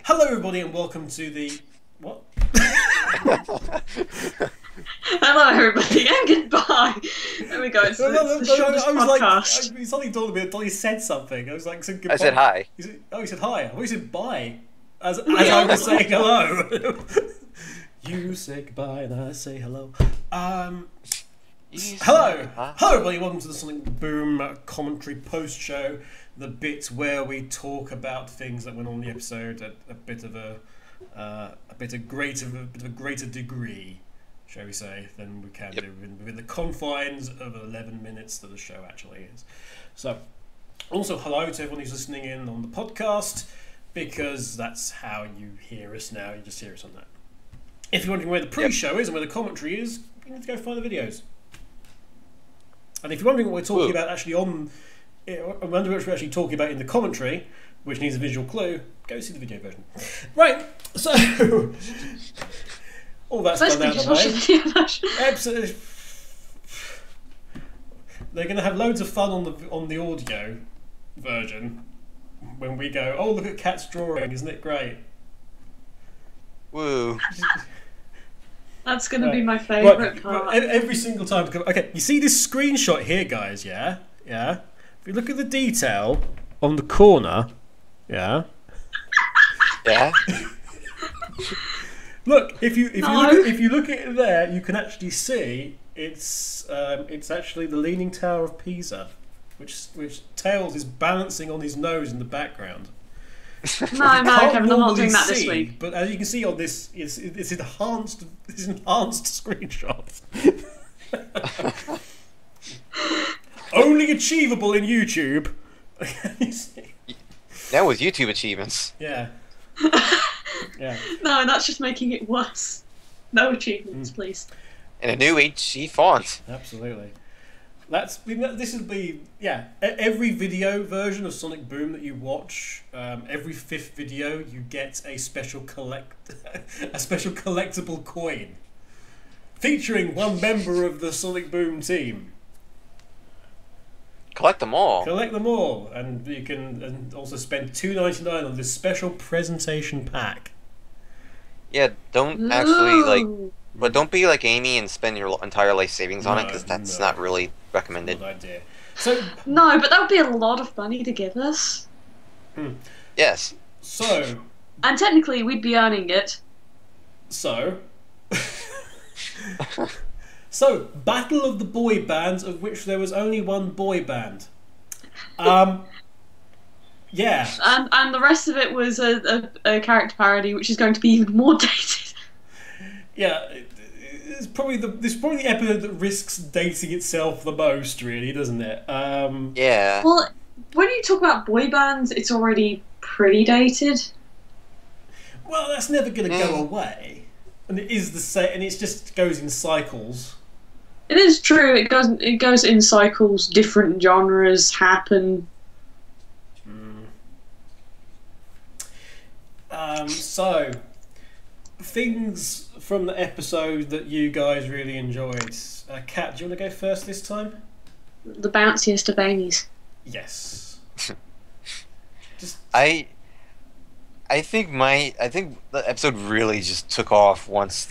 Hi. Hello, everybody, and welcome to the what? Hello, everybody, and goodbye. There we go. It's the shortest podcast. Like, suddenly dawned on me that Donnie said something. I was like, said goodbye. I said hi. He said hi. I thought he said bye. As I was saying hello. You say goodbye and I say hello. Hello, everybody. Welcome to the Sonic Boom commentary post show, the bit where we talk about things that went on in the episode at a bit of a greater degree, shall we say, than we can do within the confines of 11 minutes that the show actually is. So, also hello to everyone who's listening in on the podcast, because that's how you hear us now. You just hear us on that. If you're wondering where the pre-show is and where the commentary is, you need to go find the videos. And if you're wondering what we're talking about actually I wonder what we're actually talking about in the commentary, which needs a visual clue, go see the video version. Right, so all that's done out of the way. Absolutely. They're going to have loads of fun on the audio version when we go, oh, look at Cat's drawing, isn't it great? Woo. That's going to be my favourite part. Every single time. Okay, you see this screenshot here, guys, yeah? Yeah? If you look at the detail on the corner, yeah? Yeah? Look, if you look at it there, you can actually see it's actually the Leaning Tower of Pisa, which Tails is balancing on his nose in the background. No, Kevin, I'm not doing that this week. But as you can see on this, it's enhanced screenshot. Only achievable in YouTube. That was YouTube achievements. Yeah. Yeah. No, that's just making it worse. No achievements, please. In a new HG font. Absolutely. This will be every video version of Sonic Boom that you watch. Every 5th video, you get a special collectible coin featuring one member of the Sonic Boom team. Collect them all. Collect them all, and you can also spend $2.99 on this special presentation pack. Yeah, don't actually but don't be like Amy and spend your entire life savings on it, because that's not really recommended. Good idea. So no, but that would be a lot of money to give us. Yes. So. And technically, we'd be earning it. So. So, Battle of the Boy Bands, of which there was only one boy band. Yeah. And the rest of it was a character parody, which is going to be even more dated. Yeah, it's probably the episode that risks dating itself the most, really, doesn't it? Yeah. Well, when you talk about boy bands, it's already pretty dated. Well, that's never going to go away, and it is the same, and it just goes in cycles. It is true. It goes in cycles. Different genres happen. So, things from the episode that you guys really enjoyed. Kat, do you want to go first this time? The bounciest of Amy's. Yes. I think the episode really just took off once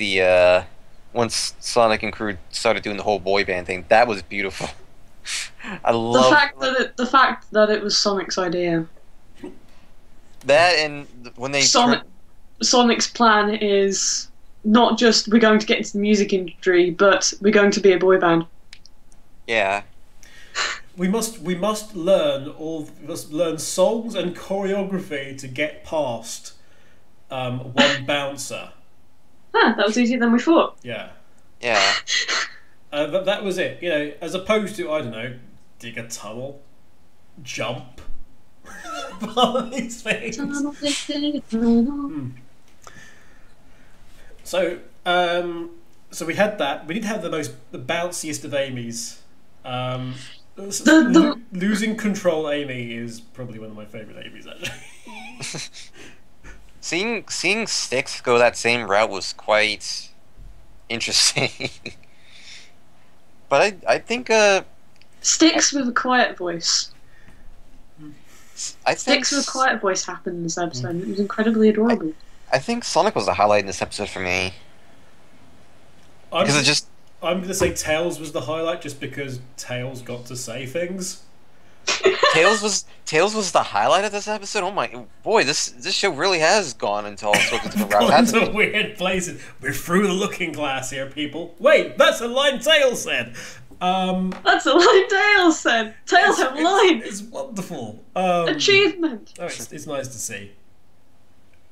once Sonic and crew started doing the whole boy band thing. That was beautiful. I love the fact that it was Sonic's idea. That, and when they Sonic's plan is not just we're going to get into the music industry, but we're going to be a boy band. Yeah. We must learn songs and choreography to get past one bouncer. That was easier than we thought. Yeah. Yeah. That was it. You know, as opposed to, I don't know, dig a tunnel, jump, all these things. So we had that. We did have the bounciest of Amy's. Losing control Amy is probably one of my favourite Amy's, actually. Seeing Styx go that same route was quite interesting. But I think Styx with a quiet voice. I think Sticks with a quiet voice happened in this episode, and it was incredibly adorable. I think Sonic was the highlight in this episode for me because it just I'm going to say Tails was the highlight just because Tails got to say things. Tails was the highlight of this episode. Oh my boy, this show really has gone into all sorts of different routes. Gone hasn't into it? weird places. We're through the looking glass here, people. Wait, that's a line Tails said. That's a line Tails said. Tails have lines. It's wonderful. Achievement. Oh, it's nice to see.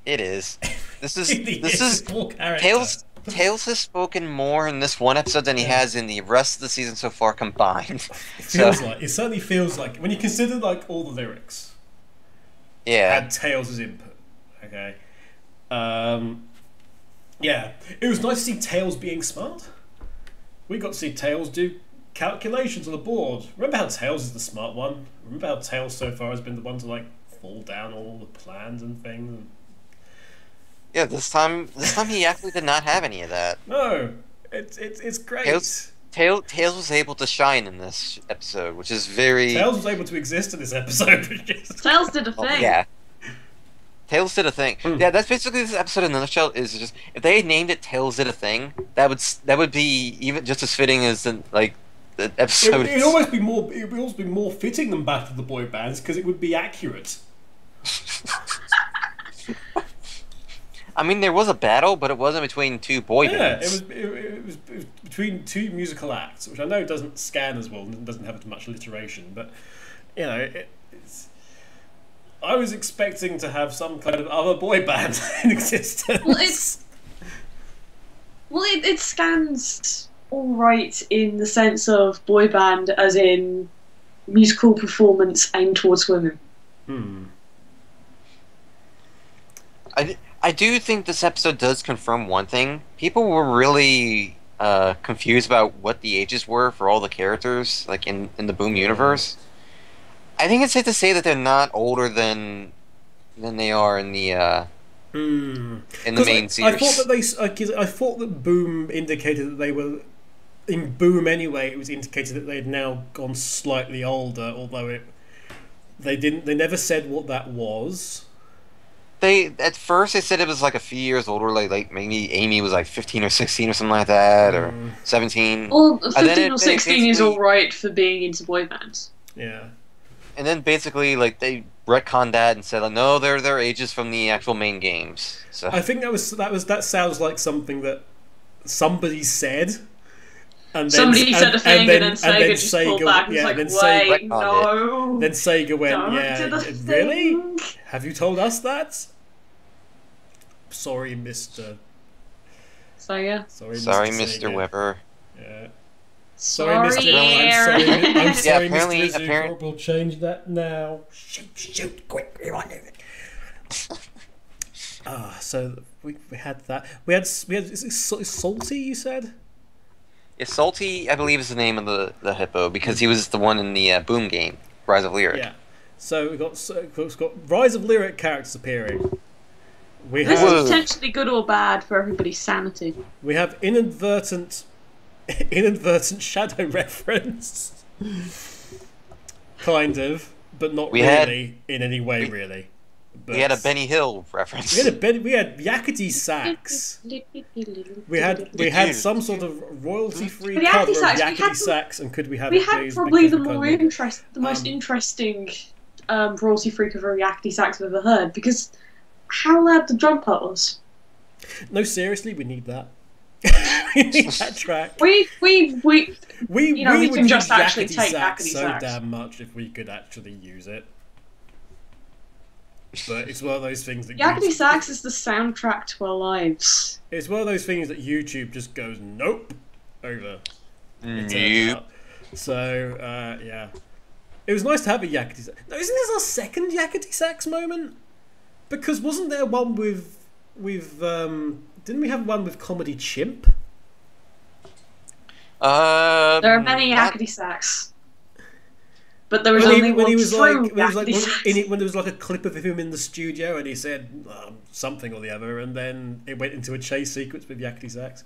It is. This He is full character. Tails has spoken more in this one episode than he has in the rest of the season so far combined. It certainly feels like when you consider like all the lyrics. Yeah. Had Tails' input. Okay. Yeah. It was nice to see Tails being smart. We got to see Tails do calculations on the board. Remember how Tails is the smart one? Remember how Tails so far has been the one to like fall down all the plans and things? Yeah, this time he actually did not have any of that. No, it's great. Tails was able to shine in this episode, which is very... Tails was able to exist in this episode. Tails did a thing. Yeah. Tails did a thing. Yeah, that's basically this episode in a nutshell. Is just if they had named it "Tails did a thing," that would be even just as fitting as the episode. It would almost be more. It would almost be more fitting than Battle of the Boy Bands because it would be accurate. I mean, there was a battle, but it wasn't between two boy bands. It was between two musical acts, which I know doesn't scan as well and doesn't have as much alliteration, but you know, I was expecting to have some kind of other boy band in existence. Well, it scans all right in the sense of boy band, as in musical performance aimed towards women. I do think this episode does confirm one thing. People were really confused about what the ages were for all the characters, like in the Boom universe. I think it's safe to say that they're not older than they are in the main series. I thought that Boom indicated that they were in Boom anyway. It was indicated that they'd now gone slightly older, although they never said what that was. At first they said it was like a few years older, like maybe Amy was like 15 or 16 or something like that, or 17. Well, 15 or 16 is all right for being into boy bands. Yeah. And then basically, like, they retconned that and said, like, no, they're their ages from the actual main games. So I think that sounds like something that somebody said. And then, somebody said a thing, and then Sega just pulled back and was like, wait, no. Then Sega went, Don't yeah, do the really? thing. Have you told us that? Sorry, Mr. Sega. sorry, Mr. Sega. Weber. Yeah. Sorry, Mr. Aaron. I'm sorry, apparently- Mr. Zuko. We'll change that now. Shoot, quick, we want it. So we had that. We had is it Salty? You said. Yeah, Salty, I believe, is the name of the hippo because he was the one in the Boom game, Rise of Lyric. Yeah. So we've got Rise of Lyric characters appearing. This is potentially good or bad for everybody's sanity. We have inadvertent shadow reference, kind of, but not really in any way, really. But we had a Benny Hill reference. We had yakety sax. We had some sort of royalty-free cover of yakety sax, and could we have? We had probably the most interesting royalty-free cover of yakety sax I've ever heard, because how loud the drum part was. No, seriously, we need that. We need that track. We We can just actually yakety take sax yakety so sax. damn much if we could actually use it. But it's one of those things that Yakety sax is the soundtrack to our lives. It's one of those things that YouTube just goes nope over. Nope. So yeah, it was nice to have a yakety sax. No, isn't this our second yakety sax moment? Because wasn't there one with didn't we have one with Comedy Chimp? There are many yakety sax. But there was only one true yakety sax. When there was like a clip of him in the studio and he said something or the other, and then it went into a chase sequence with yakety sax.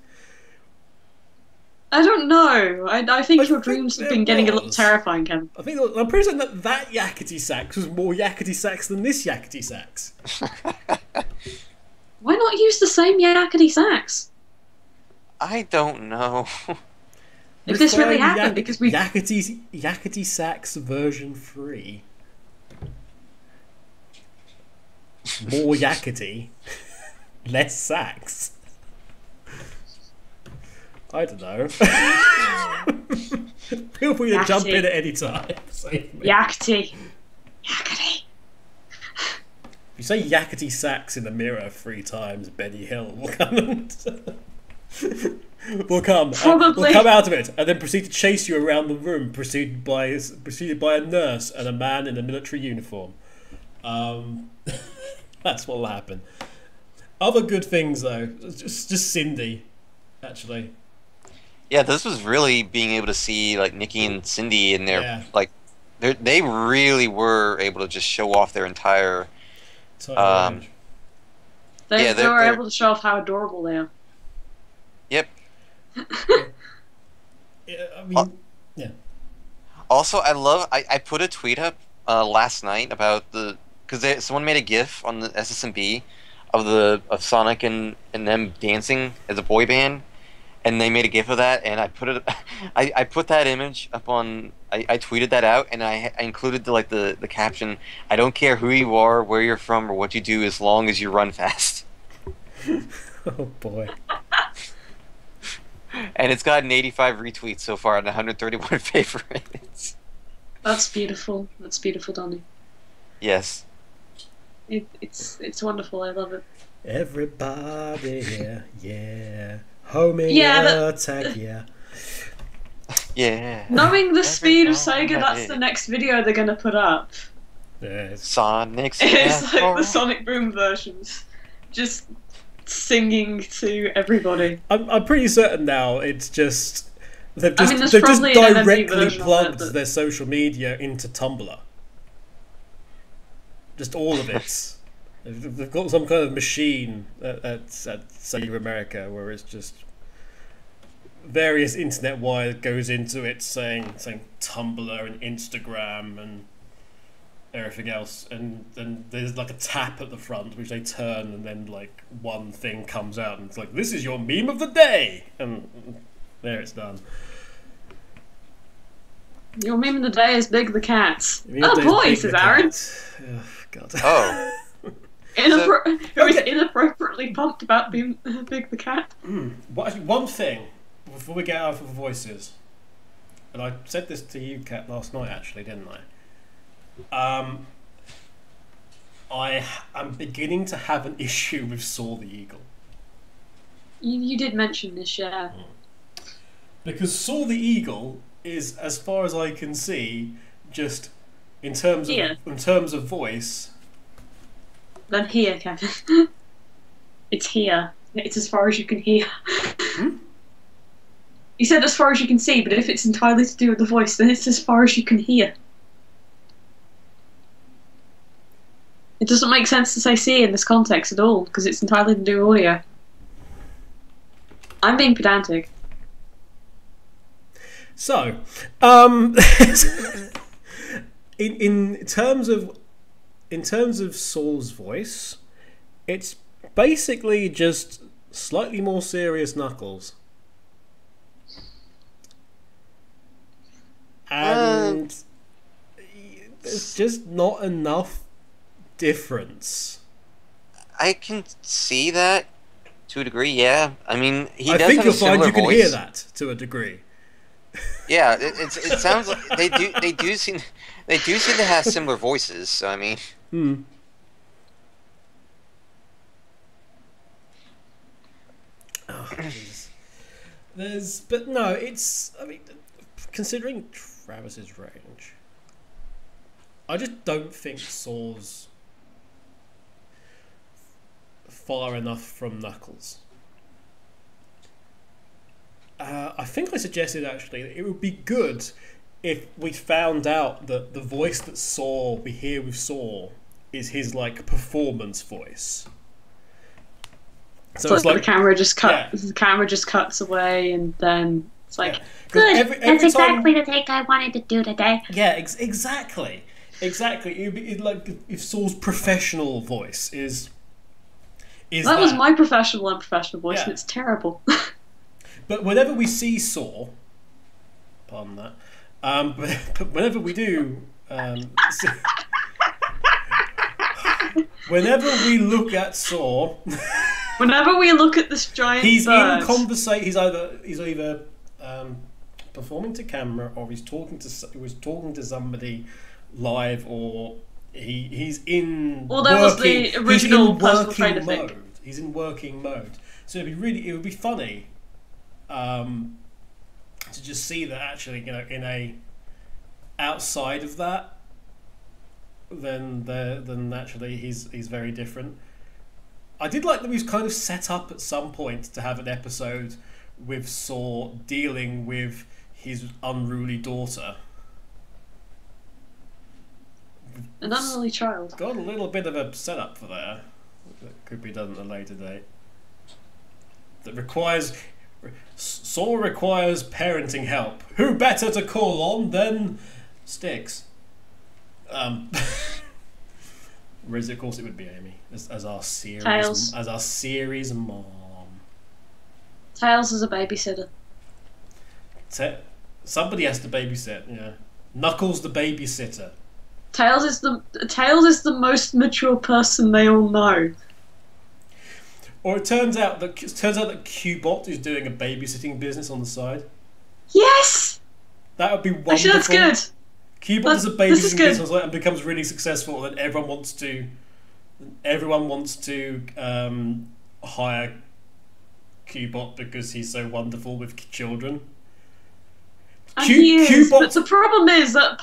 I don't know. I think I your think dreams have there been getting a little was. terrifying, Kevin. I'm pretty certain that yakety sax was more yakety sax than this yakety sax. Why not use the same yakety sax? I don't know. If this really Refine happened, because we yakety sax version 3. More yakety, less sax. I don't know. Feel free to jump in at any time. yakety. Yakety. If you say yakety sax in the mirror 3 times, Benny Hill will come and will come out of it and then proceed to chase you around the room, preceded by a nurse and a man in a military uniform. That's what will happen. Other good things though, just Cindy, actually. Yeah, this was really being able to see like Nikki and Cindy in their like they really were able to just show off their entire range. They were able to show off how adorable they are. Yep. Yeah, I mean, yeah. Also, I put a tweet up last night about because someone made a GIF on the SSMB of Sonic and them dancing as a boy band, and they made a GIF of that, and I put it, I put that image up on, I tweeted that out, and I included the caption, "I don't care who you are, where you're from, or what you do, as long as you run fast." Oh boy. And it's gotten 85 retweets so far and 131 favorites. That's beautiful. That's beautiful, Donnie. Yes. It's wonderful. I love it. Everybody here, yeah. Homing attack, yeah. Yeah. Knowing the speed of Sega, that's the next video they're gonna put up. Yeah, Sonic's It's like the Sonic Boom versions. Just singing to everybody. I'm pretty certain now it's just they've just directly plugged their social media into Tumblr. Just all of it. They've got some kind of machine at Sega America where it's just various internet wire goes into it saying Tumblr and Instagram and everything else, and then there's like a tap at the front which they turn, and then like one thing comes out and it's like, "This is your meme of the day," and there it's done. Your meme of the day is Big the Cat. Oh boy, says Aaron. Oh god. Oh. Who is inappropriately pumped about being Big the Cat. One thing before we get out of the voices, and I said this to you, Kat, last night actually, didn't I? I am beginning to have an issue with Saw the Eagle. You did mention this, yeah. Because Saw the Eagle is, as far as I can see, just in terms of voice. Then here, Kevin. It's here. It's as far as you can hear. You said as far as you can see, but if it's entirely to do with the voice, then it's as far as you can hear. It doesn't make sense to say see in this context at all, because it's entirely to do with audio. I'm being pedantic. So, in terms of Saul's voice, it's basically just slightly more serious Knuckles, and there's just not enough difference. I can see that to a degree. Yeah, I mean, I does think have you'll a similar find you voice. can hear that to a degree. Yeah, it sounds like they do seem to have similar voices. So I mean, Oh, Jesus. But no, it's. I mean, considering Travis's range, I just don't think Saw's far enough from Knuckles. I think I suggested actually that it would be good if we found out that the voice that we hear with Saw is his like performance voice. So it's like the camera just cuts away, and then It's like, Yeah. 'Cause good. every That's time- exactly the thing I wanted to do today. Yeah, exactly. It'd like if Saul's professional voice is That was my professional and unprofessional voice, Yeah. and it's terrible. But whenever we see Saw, pardon that, but whenever we do, whenever we look at Saw, Whenever we look at this giant he's bird, in conversation. He's either performing to camera, or he's talking to somebody live, or he's in. Well, that was the original personal trainer working thing. mode. He's in working mode, so it would be funny to just see that actually, in a outside of that, then actually he's very different. I did like that we was kind of set up at some point to have an episode with Saw dealing with his unruly daughter. an unruly child. Got a little bit of a setup for there that could be done at a later date. Saw requires parenting help. Who better to call on than Sticks? Whereas of course it would be Amy as our series Tails. mom. Tails is a babysitter. Somebody has to babysit. Yeah, Knuckles the babysitter. Tails is the most mature person they all know. Or it turns out that Cubot is doing a babysitting business on the side. Yes. That would be wonderful. Actually, that's good. Cubot does a This is babysitting good. business and becomes really successful, and everyone wants to hire Cubot because he's so wonderful with children. And he is, Cubot- but the problem is that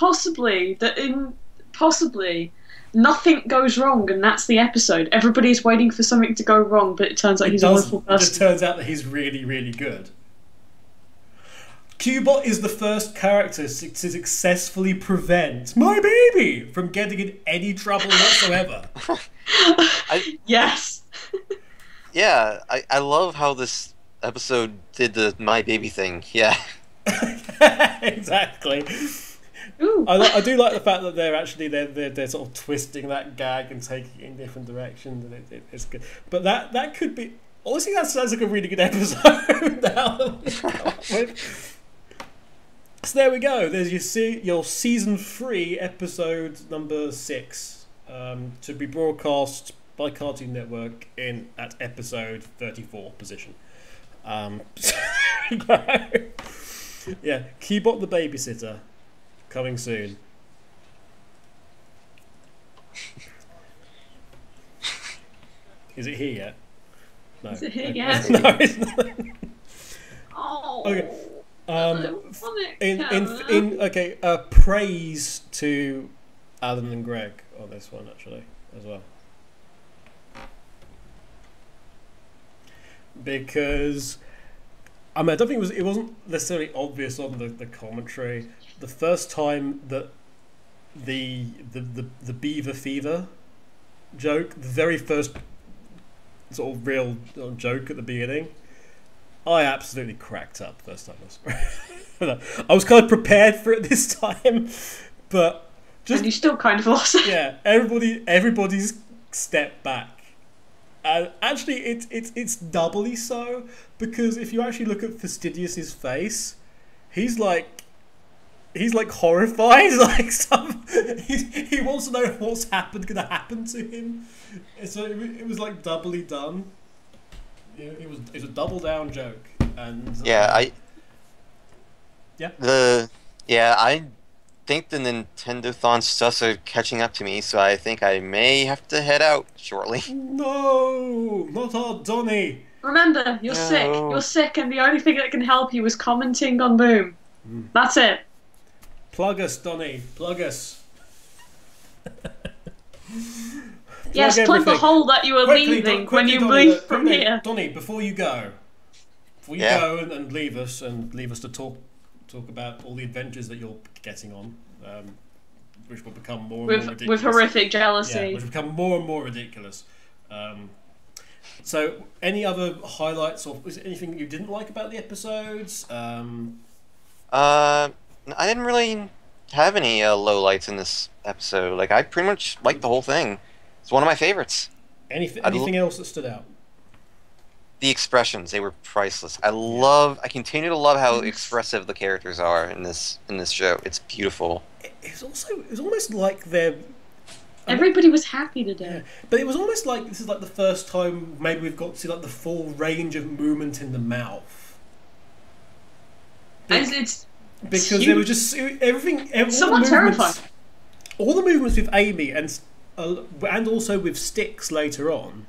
possibly nothing goes wrong, and that's the episode. Everybody's waiting for something to go wrong, but it turns out he's a wonderful It just person. turns out that he's really, really good. Cubot is the first character to successfully prevent my baby from getting in any trouble whatsoever. Yes. Yeah, I love how this episode did the my baby thing. Yeah. Exactly. Ooh. I do like the fact that they're sort of twisting that gag and taking it in different directions, and it's good. But that could be, honestly, that sounds like a really good episode. Now. So there we go. There's your season 3 episode number 6 to be broadcast by Cartoon Network at episode 34 position. Yeah, Cubot the babysitter coming soon. Is it here yet? No. Is it here Okay. yet? No, it's not. Oh. Okay. I want it, Kevin. Praise to Alan and Greg on this one actually as well, because I don't think it wasn't necessarily obvious on the commentary the first time that the beaver fever joke, the very first sort of real joke at the beginning, I absolutely cracked up first time I saw it. I was kind of prepared for it this time, but And you still kind of lost it. yeah, everybody's stepped back. And actually, it's doubly so, because if you actually look at Fastidious's face, he's like horrified. Like he wants to know what's gonna happen to him. So it was like doubly done. It was a double down joke, and I think the Nintendo-thon stuffs are catching up to me, so I think I may have to head out shortly. No, not our Donnie. Remember, you're sick. You're sick, and the only thing that can help you is commenting on Boom. That's it. Plug us, Donnie. Plug us. Yes, plug the everything. hole that you are leaving when you leave from here. Donnie, before you go, go and leave us to talk about all the adventures that you're getting on, which will become more and more ridiculous. With horrific jealousy. Yeah, which will become more and more ridiculous. So, any other highlights, or was there anything you didn't like about the episodes? Uh, I didn't really have any lowlights in this episode. Like, I pretty much liked the whole thing. It's one of my favorites. Anything else that stood out? The expressions, they were priceless. I continue to love how expressive the characters are in this show. It's beautiful. It was almost like they're. Everybody was happy today. Yeah, but it was almost like this is like the first time maybe we've got to see like the full range of movement in the mouth. It's because there was just everything. Somewhat terrifying. All the movements with Amy and also with Styx later on,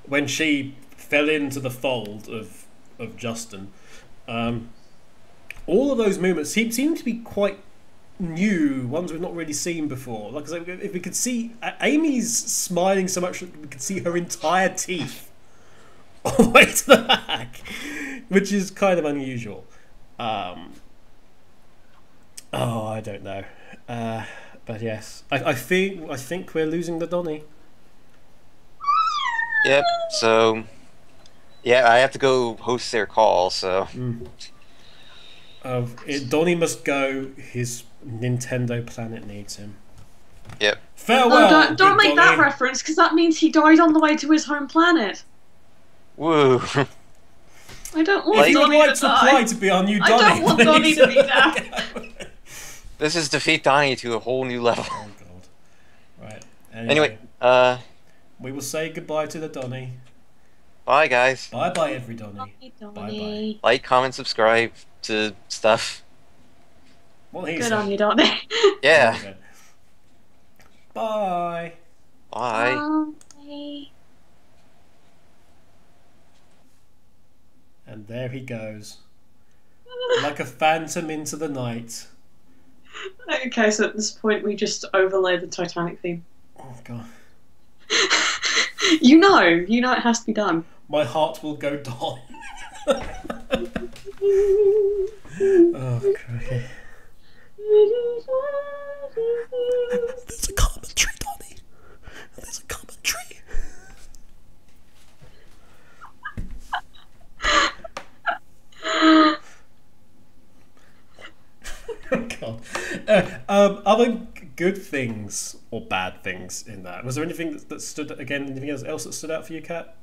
when she fell into the fold of Justin. All of those movements seem to be quite new, ones we've not really seen before. Like I said, if we could see Amy's smiling so much that we could see her entire teeth all the way to the back, which is kind of unusual. I don't know, but yes, I think we're losing the Donnie. Yep. So, yeah, I have to go host their call. So, Donnie must go. His Nintendo planet needs him. Yep. Farewell. Oh, don't make Donnie. that reference, because that means he died on the way to his home planet. Woo. I don't want If you would Donnie like to to die. apply to be our new Donnie, I don't want Donnie to be down. This is defeat Donnie to a whole new level. Oh god. Right. Anyway, we will say goodbye to the Donnie. bye guys. Bye bye, every Donnie. Donnie. Like, comment, subscribe to stuff. What he Good said. on you, Donnie. Yeah. Okay. Bye. Bye. Bye. And there he goes, like a phantom into the night. Okay, so at this point we just overlay the Titanic theme. Oh god. You know it has to be done. My heart will go Don. Oh, crikey. There's a commentary, Donnie. There's a commentary. Oh, God. Other good things or bad things in that? Was there anything that stood again? Anything else that stood out for you, Kat?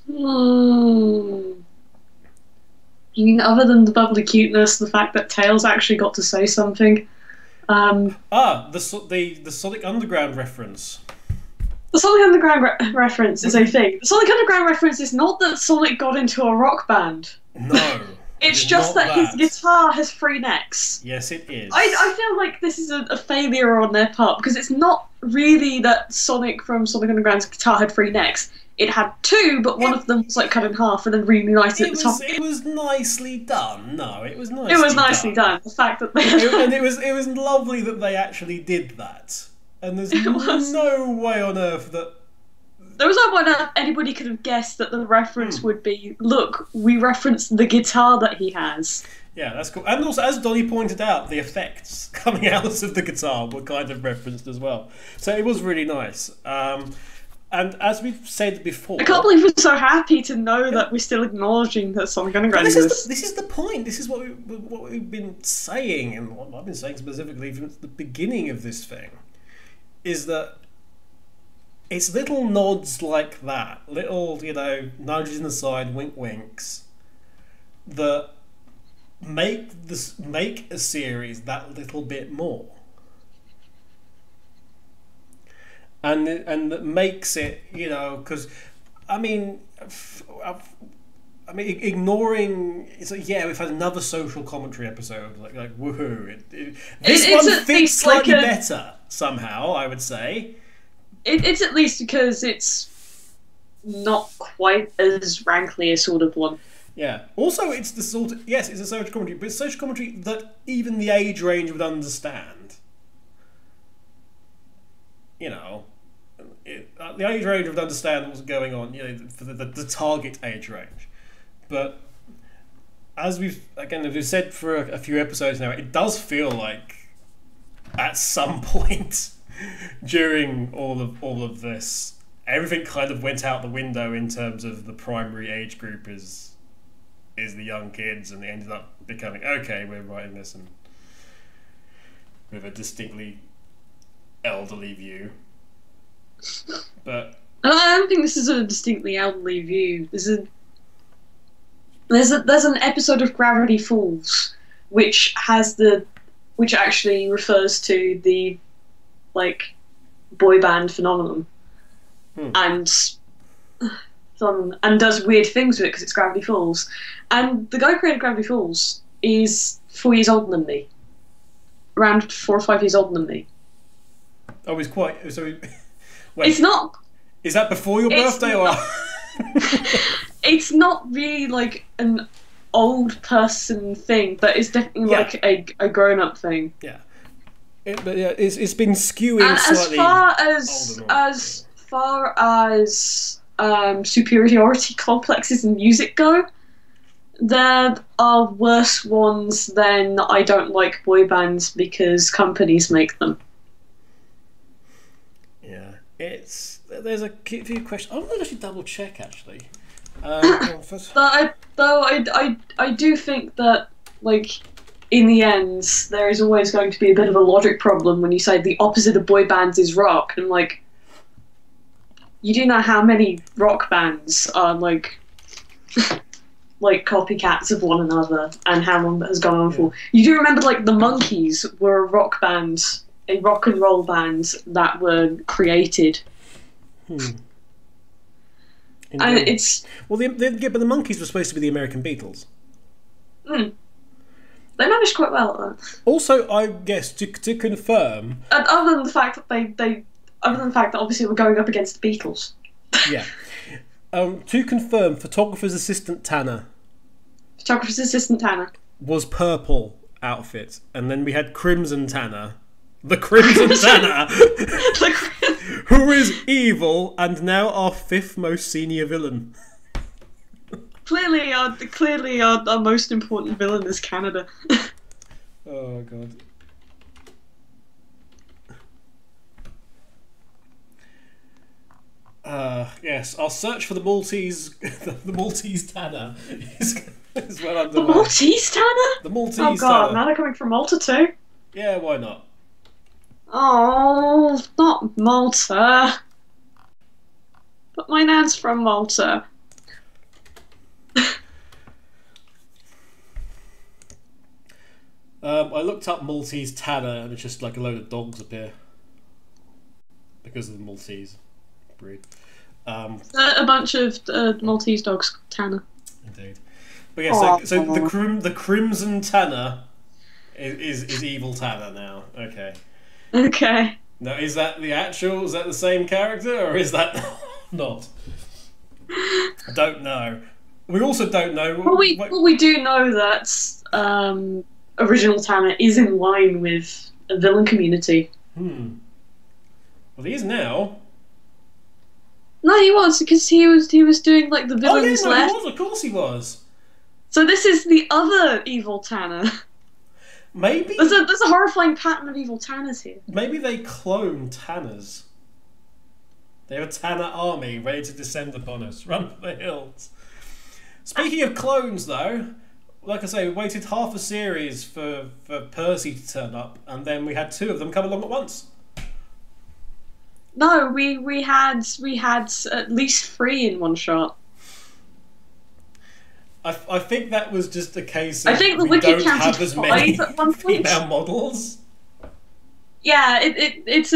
You mean other than the bubbly cuteness, the fact that Tails actually got to say something? The Sonic Underground reference. The Sonic Underground reference is a thing. The Sonic Underground reference is not that Sonic got into a rock band. No. It's just that his guitar has 3 necks. Yes, it is. I feel like this is a failure on their part, because it's not really that Sonic from Sonic Underground's guitar had 3 necks. It had 2, but one of them was like cut in half and then reunited at the top. It was nicely done. No, it was nicely done. It was nicely done. The fact that they and it was lovely that they actually did that. And there's no way on earth that there was no way that anybody could have guessed that the reference would be, look, we referenced the guitar that he has. Yeah, that's cool. And also, as Donnie pointed out, the effects coming out of the guitar were kind of referenced as well. So it was really nice. And as we've said before, I can't believe we're so happy to know that we're still acknowledging that Sonic Underground this is the point. This is what we've been saying, and what I've been saying specifically from the beginning of this thing, is that it's little nods like that, little, nudges in the side, wink winks, that make a series that little bit more. And that makes it, because, ignoring, it's like, yeah, we've had another social commentary episode, like woohoo. This one fits slightly better somehow, I would say. It's at least because it's not quite as rankly a sort of one. Yeah. Also, it's the sort of, yes, it's a social commentary, but it's social commentary that even the age range would understand. The age range would understand what's going on, for the target age range. But as we've said for a few episodes now, it does feel like at some point during all of this, everything kind of went out the window in terms of the primary age group is the young kids, and they ended up becoming, okay, we're writing this and with a distinctly elderly view. But I don't think this is a distinctly elderly view. There's an episode of Gravity Falls which actually refers to the like boy band phenomenon and does weird things with it because it's Gravity Falls, and the guy who created Gravity Falls is 4 years older than me, around 4 or 5 years older than me. Oh, he's quite. So, wait, it's not. Is that before your birthday or? It's not really like an old person thing, but it's definitely like a grown up thing. Yeah. But yeah, it's been skewing and slightly. As far as superiority complexes in music go, there are worse ones than I don't like boy bands because companies make them. Yeah, there's a few questions. I'm going to actually double check actually. I do think that like in the end there is always going to be a bit of a logic problem when you say the opposite of boy bands is rock, and like you do know how many rock bands are like like copycats of one another and how long that has gone on for. You do remember like the Monkees were a rock band, a rock and roll band that were created. And it's but the Monkees were supposed to be the American Beatles. They managed quite well at that. Also, I guess to confirm, and other than the fact that other than the fact that obviously we're going up against the Beatles. Yeah. To confirm, photographer's assistant Tanner was purple outfit, and then we had Crimson Tanner, the Crimson Tanner, who is evil and now our 5th most senior villain. Clearly, our most important villain is Canada. Oh god. Yes, our search for the Maltese, the Maltese Tanner is well underway. The Maltese Tanner? The Maltese Oh god, Tanner. now they're coming from Malta too. Yeah, why not? Oh, not Malta. But my nan's from Malta. I looked up Maltese Tanner and it's just like a load of dogs appear because of the Maltese breed. A bunch of Maltese dogs, Tanner. Indeed. But yeah, so the Crimson Tanner is evil Tanner now. Okay. Okay. Now, is that the same character, or is that not? I don't know. We also don't know. Well, we do know that original Tanner is in line with a villain community. Well, he is now. No, he was, because he was doing like the villains left. He was. Of course, he was. So this is the other evil Tanner. Maybe there's a horrifying pattern of evil Tanners here. Maybe they clone Tanners. They have a Tanner army ready to descend upon us. Run for the hills. Speaking of clones, though, like I say, we waited half a series for Percy to turn up, and then we had 2 of them come along at once. No, we had at least 3 in one shot. I think that was just a case of I think the we wiki don't counted have as many 5 at one point. female models. Yeah, it's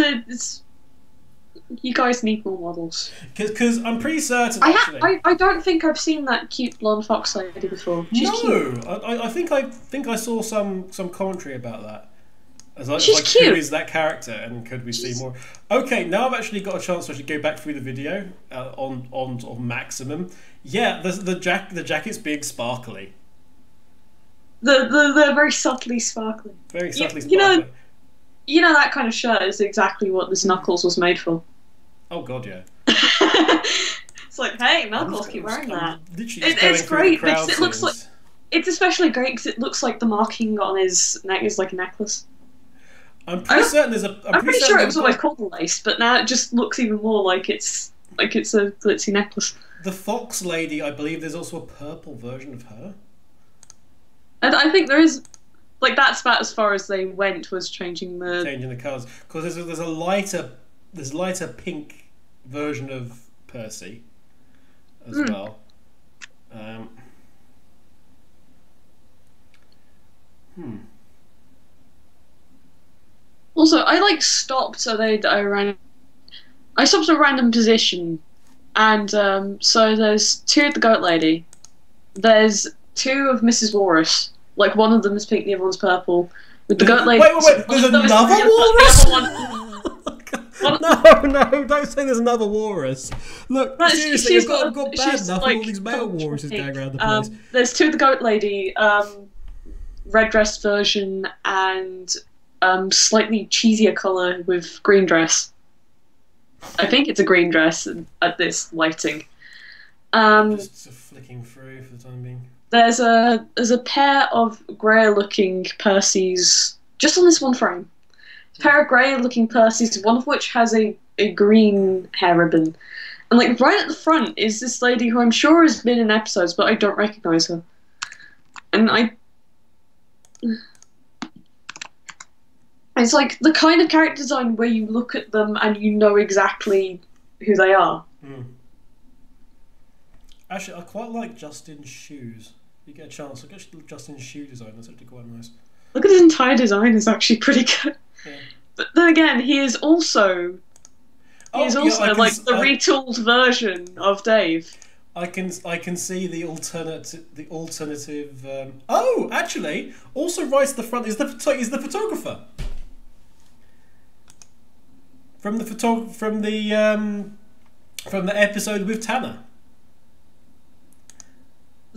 you guys need more models. Because I'm pretty certain. I don't think I've seen that cute blonde fox lady before. She's cute. I think I saw some commentary about that. She's cute. Who is that character, and could we see more? Okay, now I've actually got a chance to actually go back through the video on sort of maximum. Yeah, the jacket's big, sparkly. They're very subtly sparkly. Very subtly sparkly. You know that kind of shirt is exactly what this Knuckles was made for. Oh god, yeah. It's like, hey, Knuckles, keep wearing that. It's great because it looks like. It's especially great because it looks like the marking on his neck is like a necklace. I'm pretty certain there's a. I'm pretty sure it was always called a lace, but now it just looks even more like it's like it's a glitzy necklace. The fox lady, I believe there's also a purple version of her. And I think there is, like, that's about as far as they went, was changing the colours, because there's lighter pink version of Percy as well. Also, I stopped I stopped at a random position, and so there's two of the goat lady, there's two of Mrs. Walrus, like one of them is pink, the other one's purple. With the goat lady. Wait, there's another walrus? No, don't say there's another walrus. Look, No, seriously, she's I've got bad enough with all these male got walruses pink. going around the place. There's two of the goat lady, red dress version, and slightly cheesier colour with green dress. I think it's a green dress at this lighting. Just flicking through for the time being. There's a pair of grey-looking Percys just on this one frame. A pair of grey-looking Percys, one of which has a green hair ribbon, and like right at the front is this lady who I'm sure has been in episodes, but I don't recognise her. And it's like the kind of character design where you look at them and you know exactly who they are. Actually, I quite like Justin's shoes. If you get a chance, look at Justin's shoe design. That's actually quite nice. Look at his entire design; is actually pretty good. Yeah. But then again, he is also like the retooled version of Dave. I can see the alternative. Oh, actually, also right at the front is the photographer from the episode with Tanner.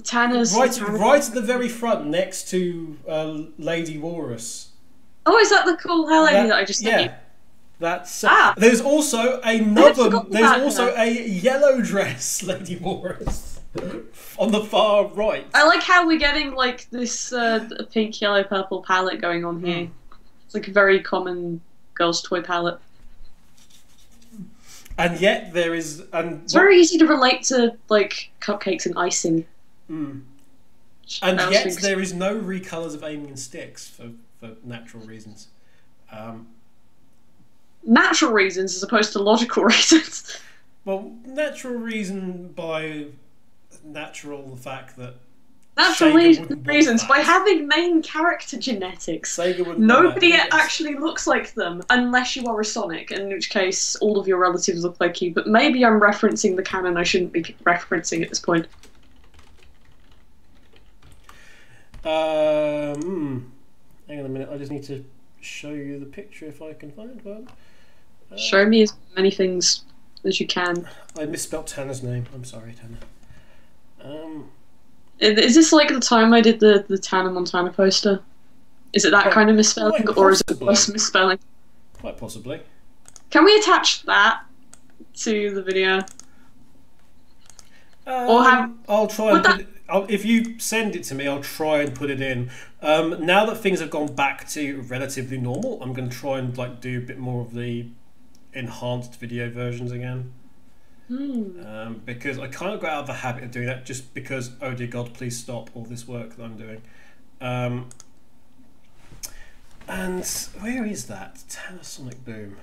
Tanner's right at the very front, next to Lady Warus. Oh, is that the cool hair lady that I just sent you? That's there's also another. There's also a yellow dress Lady Walrus on the far right. I like how we're getting like this pink, yellow, purple palette going on here. It's like a very common girls' toy palette. And yet there is, it's very easy to relate to like cupcakes and icing. And yet there is no recolors of aiming and sticks for natural reasons. Natural reasons as opposed to logical reasons. Well, natural reason by the fact that natural reasons by having main character genetics. Nobody actually looks like them unless you are a Sonic, in which case all of your relatives look like you. But maybe I'm referencing the canon I shouldn't be referencing at this point. Hang on a minute, I just need to show you the picture if I can find one. Show me as many things as you can. I misspelled Tanner's name. I'm sorry, Tanner. Is this like the time I did the Tanner Montana poster? Is it that kind of misspelling, or is it worse misspelling? Quite possibly. Can we attach that to the video? I'll try and put it, if you send it to me, I'll try and put it in. Now that things have gone back to relatively normal, I'm going to try and do a bit more of the enhanced video versions again. Because I kind of got out of the habit of doing that, just because, oh dear God, please stop all this work that I'm doing. And where is that? Tanner Sonic Boom.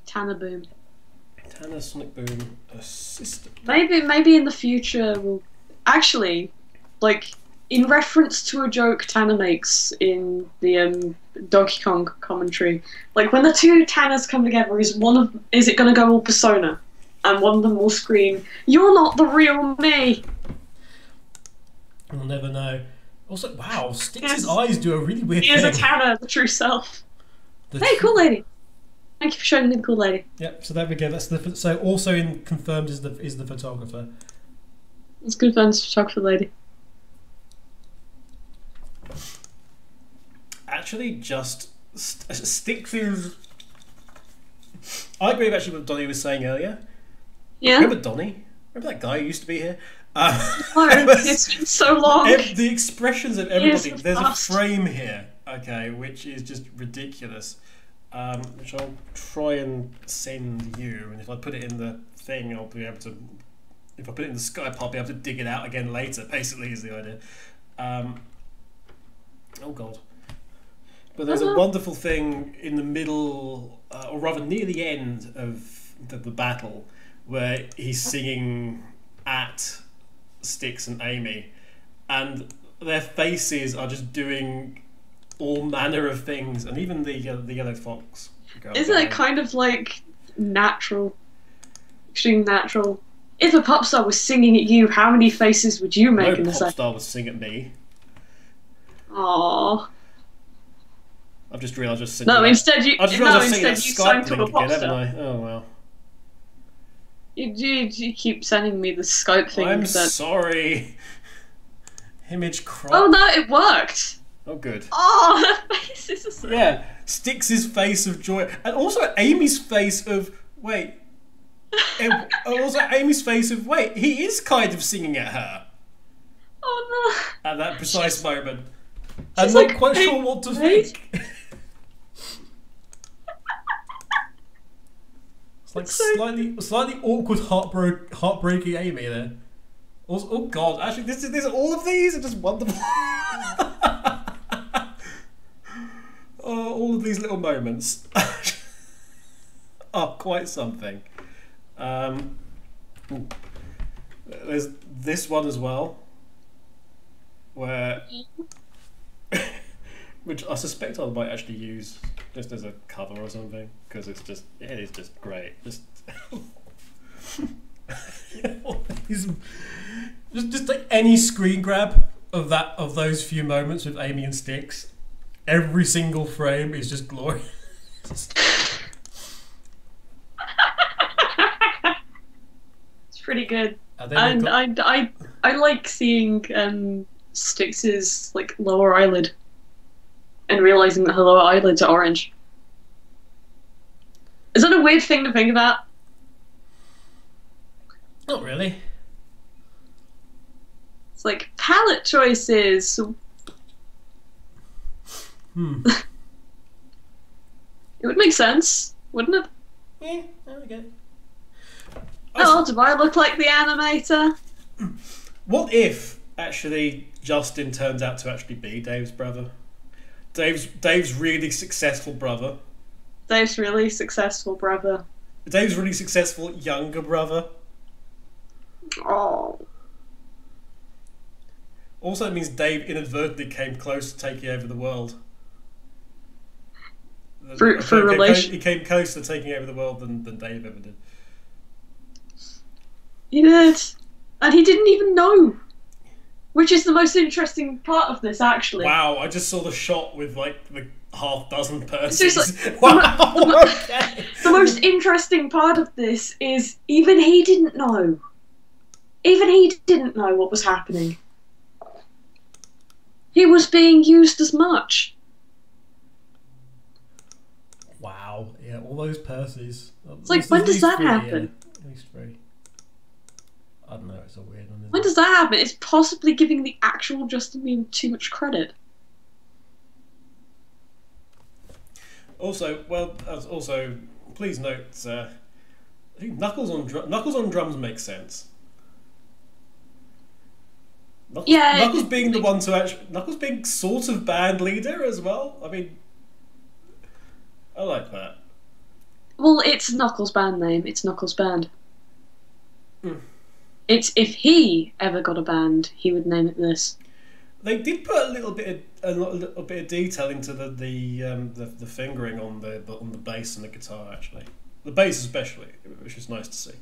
Tanner Boom. Tanner Sonic Boom assistant. Maybe in the future we'll actually, like, in reference to a joke Tanner makes in the Donkey Kong commentary, like when the two Tanners come together, is it going to go all persona, and one of them will scream, "You're not the real me." We'll never know. Also, wow, Styx's eyes do a really weird thing. He is a Tanner, the true self. Hey, cool lady. Thank you for showing me the cool lady. Yep. So there we go. That's so also confirmed is the photographer. It's confirmed as photographer lady. Actually, just Styx's. I agree with actually what Donnie was saying earlier. Yeah. Remember Donnie? Remember that guy who used to be here? It's been so long. The expressions of everybody. There's a frame here, okay, which is just ridiculous. which I'll try and send you. And if I put it in the thing, I'll be able to. If I put it in the Skype, I'll be able to dig it out again later. Basically, is the idea. Oh God. But there's a wonderful thing in the middle, or rather near the end of the battle, where he's singing at Styx and Amy, and their faces are just doing all manner of things, and even the yellow fox. Isn't it kind of like natural, extreme natural? If a pop star was singing at you, how many faces would you make in a second? No pop star would sing at me. Aww. I've just realised I've no, instead you sang to a pop star. Oh well. You keep sending me the Skype thing. I'm sorry. Image crop. Oh no, it worked. Oh good. Oh, the faces are so... Yeah, Styx's face of joy, and also Amy's face of wait. And also Amy's face of wait. He is kind of singing at her. Oh no. At that precise moment. I'm not like, quite sure what to think. It's like slightly awkward, heartbreaking Amy there. Also, oh God! Actually, this all of these are just wonderful. Oh, all of these little moments are quite something. There's this one as well, where. Which I suspect I might actually use just as a cover or something, because it is just great. Just like any screen grab of those few moments with Amy and Styx. Every single frame is just glorious. It's pretty good, and I like seeing Styx's like lower eyelid. And realising that her lower eyelids are orange. Is that a weird thing to think about? Not really. It's like palette choices. It would make sense, wouldn't it? Yeah, there we go. Oh, do I look like the animator? What if actually Justin turns out to actually be Dave's brother? Dave's really successful brother. Dave's really successful brother. Dave's really successful younger brother. Oh. Also, it means Dave inadvertently came close to taking over the world. For relation. He came closer to taking over the world than Dave ever did. He did. And he didn't even know. Which is the most interesting part of this, actually. Wow, I just saw the shot with like the half dozen persons. Seriously, wow, okay. The most interesting part of this is even he didn't know. Even he didn't know what was happening. He was being used as much. Wow, yeah, all those Percys. It's like, when does that happen? Yeah, at least three. I don't know, it's a weird one. When does that happen? It's possibly giving the actual Justin Bieber too much credit. Also, please note, I think Knuckles on drums makes sense. Knuckles being the one to actually, Knuckles being sort of band leader as well. I mean, I like that. Well, it's Knuckles' band name. It's Knuckles' band. It's if he ever got a band, he would name it this. They did put a little bit of detail into the fingering on the bass and the guitar. Actually, the bass especially, which was nice to see.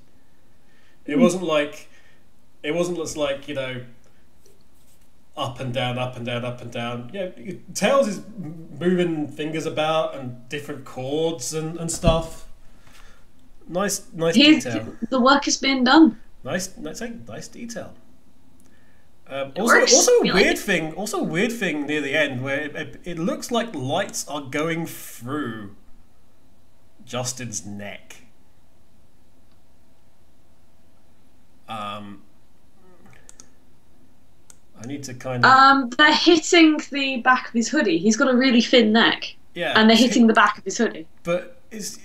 It wasn't just like, you know, up and down, up and down, up and down. Yeah, Tails is moving fingers about and different chords and stuff. Nice detail. The work is being done. Nice detail. Also a weird thing near the end where it looks like lights are going through Justin's neck. I need to kind of. They're hitting the back of his hoodie. He's got a really thin neck. Yeah. And they're hitting the back of his hoodie. But it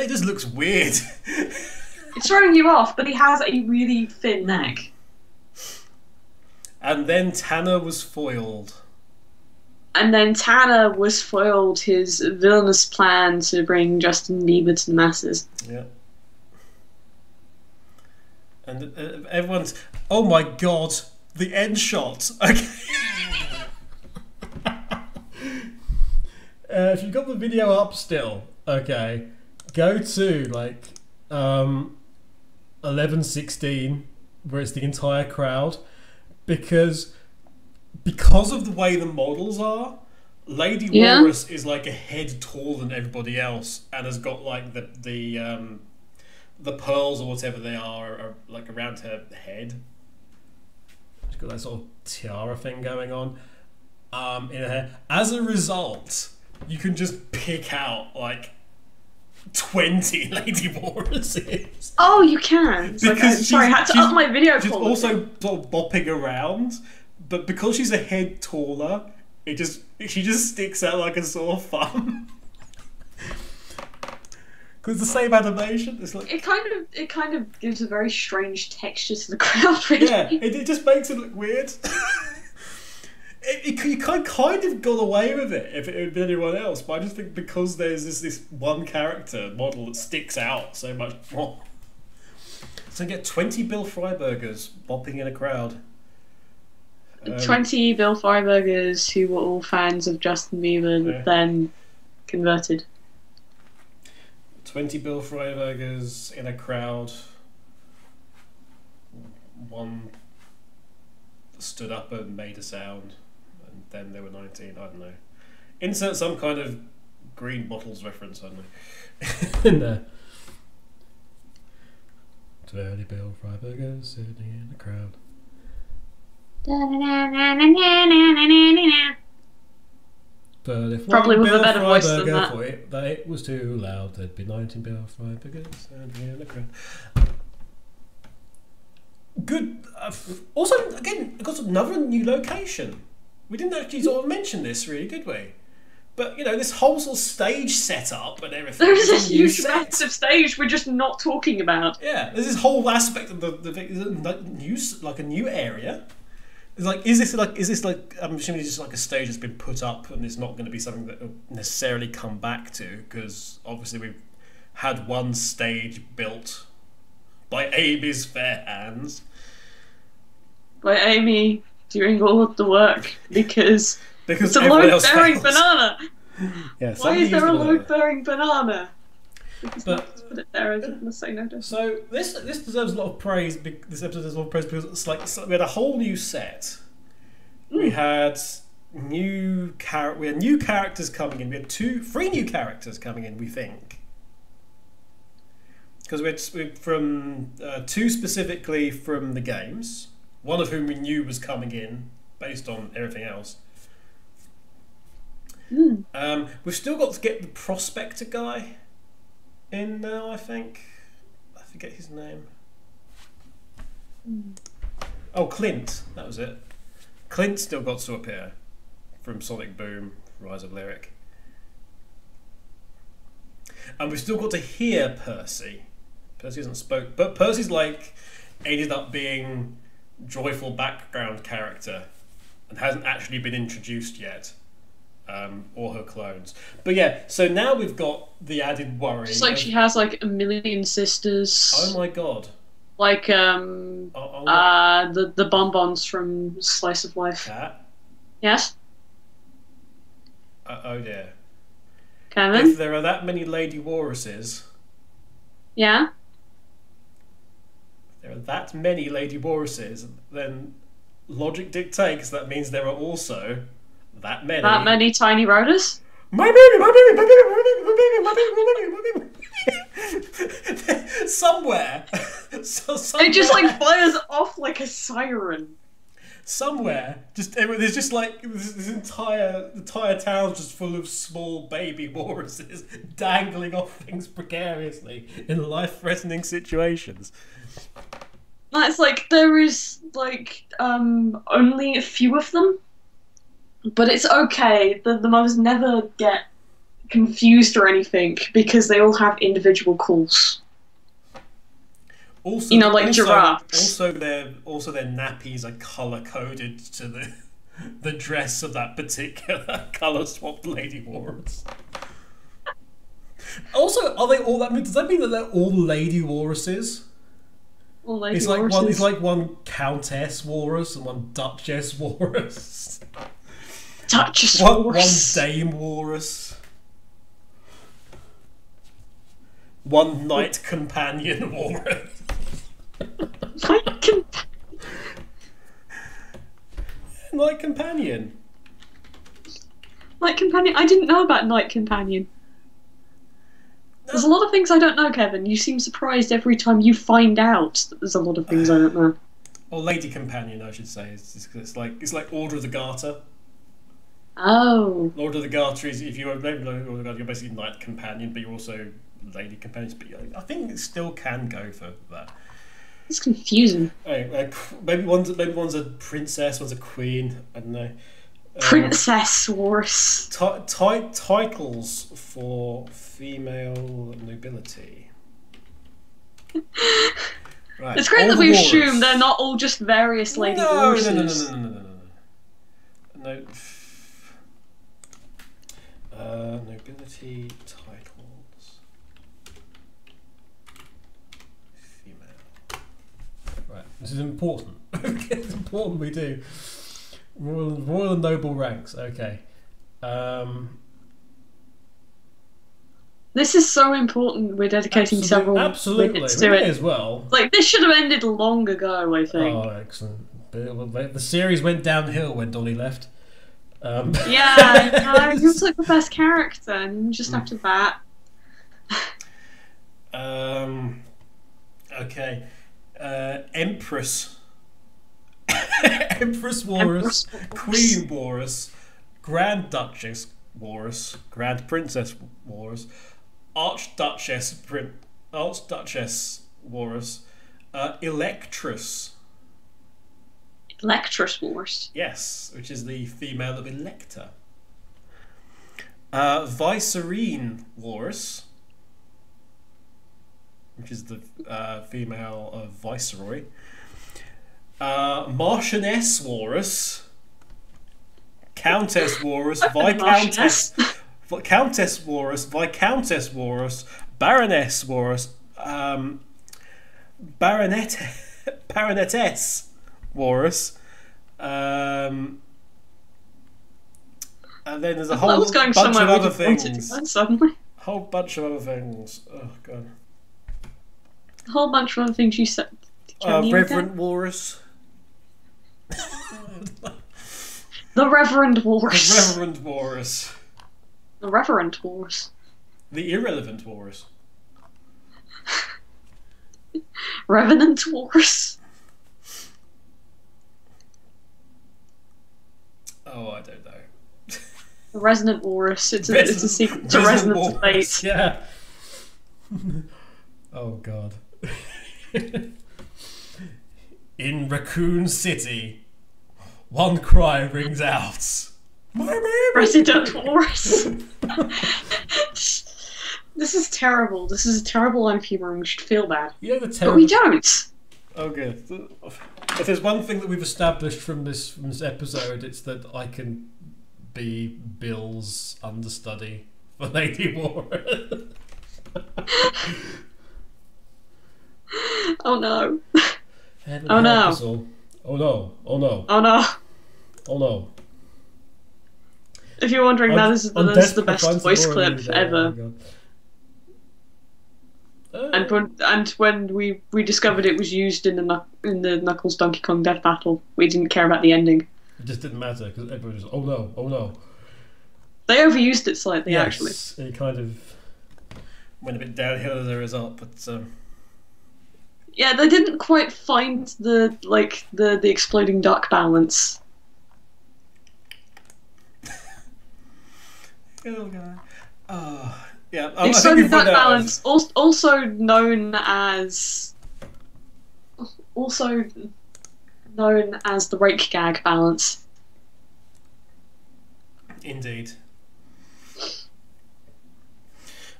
just looks weird. It's throwing you off, but he has a really thin neck. And then Tanner was foiled. And then Tanner was foiled his villainous plan to bring Justin Bieber to the masses. Yeah. And everyone's, oh my god, the end shot. Okay. If you've got the video up still, okay, go to like 11:16, where it's the entire crowd, because of the way the models are, Lady Walrus is like a head taller than everybody else, and has got like the pearls or whatever they are like around her head. She's got that sort of tiara thing going on in her hair. As a result, you can just pick out like 20 Lady Walruses. Oh, you can. It's like, sorry, I had to up my video quality. She's also sort of bopping around, but because she's a head taller, she just sticks out like a sore thumb. Because the same animation. It's like it kind of gives a very strange texture to the crowd. Really. Yeah, it just makes it look weird. You kind of got away with it if it had been anyone else, but I just think because there's this one character model that sticks out so much more. So you get 20 Bill Freiburgers bopping in a crowd. 20 Bill Freiburgers who were all fans of Justin Bieber, then converted. 20 Bill Freiburgers in a crowd. One stood up and made a sound, and then there were 19. I don't know. Insert some kind of green bottles reference, I don't know. In there. 20 Bill Freiburgers sitting in a crowd. But if probably with Bill a better voice than Freiburger that. thought that it was too loud, there'd be 19 Bill Freiburgers standing in a crowd. Good. Also, again, got another new location. We didn't actually sort of mention this, really, did we? But you know, this whole sort of stage setup and everything. There's a huge massive stage we're just not talking about. Yeah, there's this whole aspect of the new, like a new area. It's like, is this like? I'm assuming it's just like a stage that's been put up, and it's not going to be something that will necessarily come back to, because obviously we've had one stage built by Amy's fair hands. By Amy doing all of the work because it's a load-bearing banana. Yeah, why is there a load-bearing banana? But put it there. Let's say no. So this deserves a lot of praise. This episode deserves a lot of praise because it's like we had a whole new set. We had new characters coming in. We had three new characters coming in. We think. Because we're from two specifically from the games, one of whom we knew was coming in based on everything else. We've still got to get the prospector guy in now, I think. I forget his name. Oh, Clint. That was it. Clint still got to appear from Sonic Boom, Rise of Lyric. And we've still got to hear Percy. Percy hasn't spoke, but Percy's like ended up being joyful background character and hasn't actually been introduced yet, or her clones. But yeah, so now we've got the added worry. It's like she has like a million sisters. Oh my god! Like the bonbons from Slice of Life. Cat? Yes. Oh dear. Kevin. If there are that many Lady Walruses. Yeah. There are that many Lady Walruses, then logic dictates that means there are also that many. That many tiny rotors? My baby, my baby, my baby, my baby, my baby, my baby, my baby. Somewhere. It just like fires off like a siren. Somewhere, there's just like this entire town's just full of small baby walruses dangling off things precariously in life-threatening situations. It's like there is like only a few of them. But it's okay. The mothers never get confused or anything because they all have individual calls. Also, Like giraffes. Also their nappies are color coded to the dress of that particular color swapped lady walrus. Also, are they all that? Does that mean that they're all lady walruses? All lady It's like walruses. it's like one countess walrus and one duchess walrus. Duchess One walrus. dame walrus. One knight companion walrus. Knight companion. Knight companion. I didn't know about knight companion. There's a lot of things I don't know, Kevin. You seem surprised every time you find out that there's a lot of things I don't know. Or lady companion, I should say. It's like Order of the Garter. Oh. Lord of the Garter is, if you're maybe Lord of the Garter, you're basically knight companion, but you're also lady companion. But I think it still can go for that. It's confusing. Anyway, maybe one's a princess, one's a queen. I don't know. Princess Wars. Titles for female nobility. Right. It's great that Old we Walrus. assume they're not all just various lady horses. No. Nobility titles. Female. Right. This is important. It's important we do. Royal and noble ranks. Okay. This is so important. We're dedicating several minutes to it as well. Like, this should have ended long ago, I think. Oh, excellent. The series went downhill when Donnie left. Yeah, he was like the best character, and just after that. Okay. Empress. Empress Walrus, Queen Walrus, Grand Duchess Walrus, Grand Princess Walrus, Archduchess Walrus, Electress. Electress Wars. Yes, which is the female of Elector. Vicereine Walrus, which is the female of Viceroy. Marchioness Walrus, Countess Walrus, Viscountess, Countess Walrus, Viscountess Walrus, Baroness Walrus, Baronetess Walrus, and then there's a whole bunch of other things. Suddenly. Whole bunch of other things. Oh god. A whole bunch of other things you said. Reverend Walrus. The Reverend Walrus. The Reverend Walrus. The Reverend Walrus. The Irrelevant Walrus. Revenant Walrus. Oh, I don't know. The Resonant Walrus. It's a secret to Resonant Fate. Yeah. Oh god. In Raccoon City, one cry rings out. My baby! Resident Walrus. This is terrible. This is a terrible line of humour and we should feel bad. Yeah, but we don't. Oh good. If there's one thing that we've established from this episode, it's that I can be Bill's understudy for Lady Warren. Oh no. Oh no. Oh no. Oh no. Oh no. Oh no. If you're wondering, that is the best voice clip ever. And when we discovered it was used in the Knuckles Donkey Kong Death Battle, we didn't care about the ending. It just didn't matter because everyone was oh no, oh no. They overused it slightly, actually. It kind of went a bit downhill as a result, but yeah, they didn't quite find the exploding duck balance. Oh god. Oh yeah. The exploding duck balance, also known as the rake gag balance. Indeed.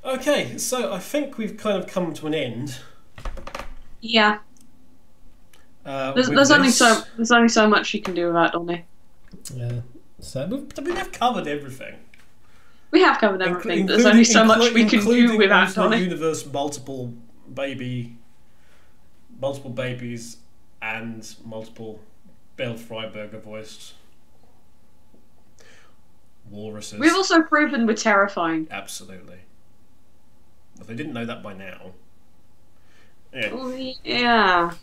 Okay, so I think we've kind of come to an end. Yeah. With There's only this. so much you can do about Donnie. Yeah. So we've covered everything. We have covered everything. There's only so much we can do without Alternate Donnie. Universe, multiple babies, and multiple Bill Freiberger voiced walruses. We've also proven we're terrifying. Absolutely. If they didn't know that by now. Yeah. Yeah.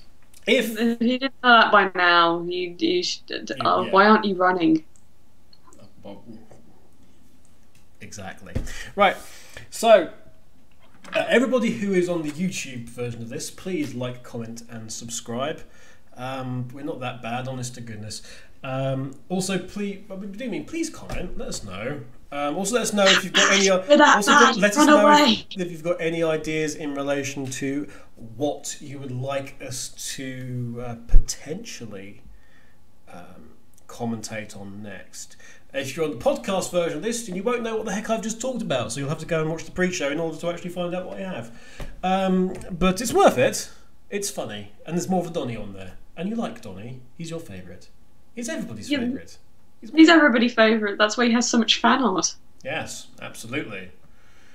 If If you didn't know that by now, you should, why aren't you running? well, exactly. Right. So, everybody who is on the YouTube version of this, please like, comment, and subscribe. We're not that bad, honest to goodness. Also, please comment. Let us know. Also, let us know if you've got any. Let us know if you've got any ideas in relation to what you would like us to potentially commentate on next. If you're on the podcast version of this, then you won't know what the heck I've just talked about, so you'll have to go and watch the pre-show in order to actually find out what I have. But it's worth it. It's funny, and there's more of a Donnie on there. And you like Donnie. He's your favourite. He's everybody's favourite. He's everybody's favourite. That's why he has so much fan art. Yes, absolutely.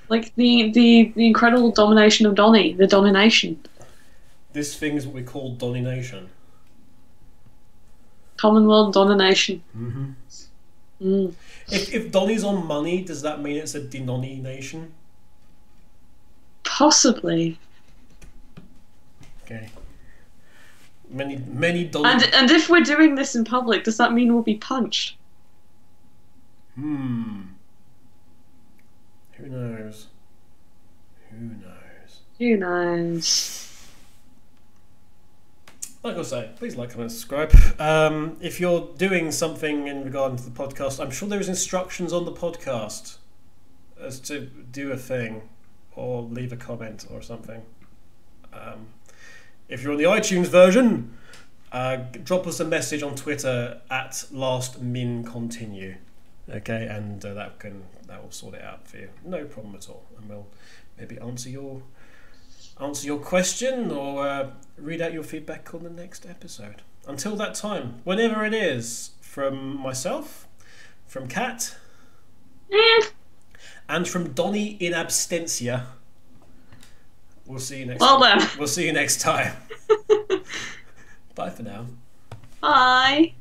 Like the incredible domination of Donnie, the domination. This thing is what we call Donnie Nation. Commonwealth domination. Mm-hmm. Mm. If Donnie's on money, does that mean it's a Denoni Nation? Possibly. Okay. Many Donnie. And if we're doing this in public, does that mean we'll be punched? Who knows? Who knows? Who knows? Like I say, please like, comment, subscribe. If you're doing something in regard to the podcast, I'm sure there's instructions on the podcast as to do a thing or leave a comment or something. If you're on the iTunes version, drop us a message on Twitter at @lastmincontinue. Okay, and that will sort it out for you. No problem at all, and we'll maybe answer your question or read out your feedback on the next episode. Until that time, whenever it is, from myself, from Cat, and from Donnie in absentia. We'll see you next time. We'll see you next time. Bye for now. Bye.